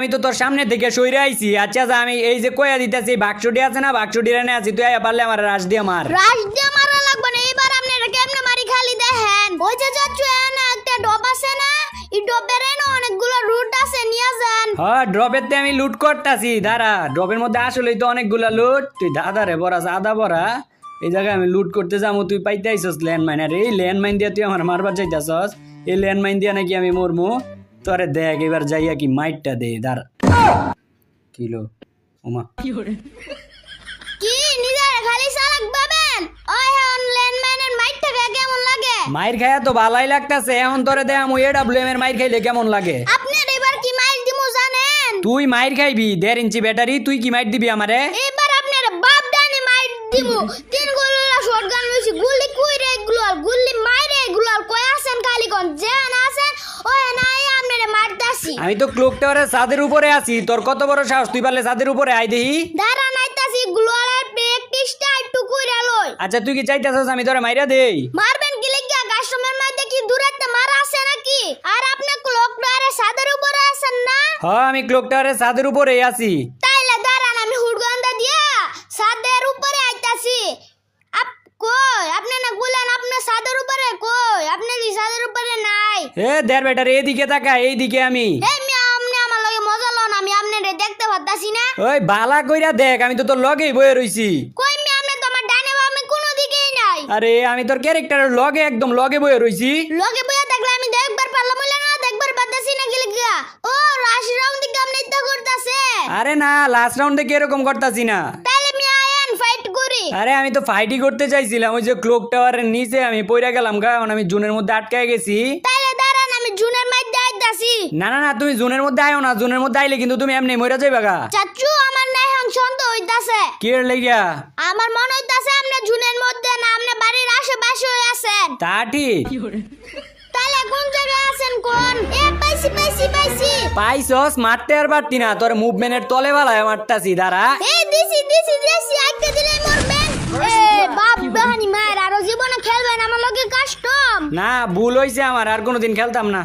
আমি তো তোর সামনে থেকে সইরে আইছি। আচ্ছা যা, আমি এই যে কয়া দিতেছি বাক্সটি আছে না, বাক্সটি রানে আছি, তুই আয়া পারলে আমার রাশ দিয়ে মার। রাশ দিয়ে মারা লাগবে না, এবার আপনি কেমনে মারি খালি দেখেন। ওই যে যাচ্ছ এনে একটা ডব আছে না, এই ডবের এনে অনেকগুলো রুট আছে, নিয়ে যান। হ্যাঁ, ড্রপের আমি লুট করতেছি, দাঁড়া। ড্রপের মধ্যে আসলেই তো অনেকগুলা লুট। তুই দাদা রে বড়া আদা বড়া, এই জায়গায় আমি লুট করতে যাবো, তুই পাইতে আইসস ল্যান্ডমাইন। আর এই ল্যান্ডমাইন দিয়ে তুই আমার মারবার চাইতেছস? এই ল্যান্ডমাইন দিয়ে নাকি আমি মরমু? তোরে দেখ এবার যাইয়া কি মাইটটা দে। দাঁড়া, কিলো ওমা কি নিজের খালি চালাক ভাবেন? ওই অনলাইন ম্যানের মাইরটা কেমন লাগে? মাইর খায়া তো ভালাই লাগতাছে। এখন তোরে দে আমি এডব্লিউএম এর মাইর খাইলে কেমন লাগে? আপনার এবার কি মাইর দিমু জানেন? তুই মাইর খাইবি 1.5 ইঞ্চি ব্যাটারি, তুই কি মাইর দিবি আমারে? এবার আপনার বাপ ডানে মাইর দিমু। তিন গোলা শটগান লইছি, গুলি কইরে গুলি মাইরে এগুলো কই আছেন খালি কোন জান আছেন? ওই নাই আপনারে মারতাছি। আমি তো ক্লক টাওয়ারের ছাদের উপরে আছি। তোর কত বড় সাহস, তুই পারলে ছাদের উপরে আই দেহি। দাঁড়া নাইতাছি, গ্লোয়ালের প্র্যাকটিসটা একটু কইরা লই। আচ্ছা তুই কি চাইতাছস আমি তোরে মাইরা দেই? মারবেন কি লাগিয়া? কাস্টমার মধ্যে কি দূরত্ব মারা আছে নাকি? আর আপনি ক্লক টাওয়ারের ছাদের উপরে আছেন না? হ্যাঁ, আমি ক্লক টাওয়ারের ছাদের উপরে আছি। তাইলে দাঁড়ান, আমি হুড়গন্ধা দিয়া ছাদের উপরে আইতাছি। কই আপনি না বলেন আপনার ছাদের উপরে? কই আপনি কি ছাদের উপরে নাই? এ দেড় বেটার এদিকে তাকা, এইদিকে আমি। এই মিয়া, আপনি আমার লগে মজা লন, আমি আপনারে দেখতে পারতাছি না। ওই বালা কইরা দেখ, আমি তো তোর লগেই বয়ে রইছি। কই মিয়া, আপনি তো আমার ডানে বামে কোনো দিকেই নাই। আরে আমি তোর ক্যারেক্টারের লগে একদম লগে বয়ে রইছি। লগে বইয়া দেখলে আমি দেখবার পারলাম হইলে না, দেখবার পারতাছি না কি লাগিয়া? ও রাশ রাউন্ড দিকে আপনি ইত্যা করতাছে। আরে না, লাস্ট রাউন্ডে কি এরকম করতাছি না। তাইলে মিয়া আয়েন ফাইট করি। আরে আমি তো ফাইটই করতে চাইছিলাম। ওই যে ক্লক টাওয়ারের নিচে আমি পইরা গেলাম গা, এখন আমি জুনের মধ্যে আটকায় গেছি। তাইলে দাঁড়ান, আমি জুনের মধ্যে আইতাছি। না না না, তুমি জুনের মধ্যে আয়ো না। জুনের মধ্যে আইলে কিন্তু তুমি এমনি মইরা যাইবা গা। চাচু, আমার নাই সন্দেহ হইতাছে। কি এর লাগিয়া? আমার মনে হইতাছে আপনি জুনের মধ্যে না, আপনি বাড়ির আশেপাশে আছেন। তা ঠিক। তাহলে কোন জায়গায় আছেন কোন? এ পাইছি পাইছি পাইছি। পাইছস? মারতে আর পারতি না, তোর মুভমেন্টের তলে বালায় মারতাছি। দাঁড়া, এই দিছি আইতে দিলে মরবেন। এ বাপ বাহানি মায়ের আরো জীবনে খেলবেন আমার লগে কাস্টম। না ভুল হইছে আমার, আর কোনোদিন খেলতাম না।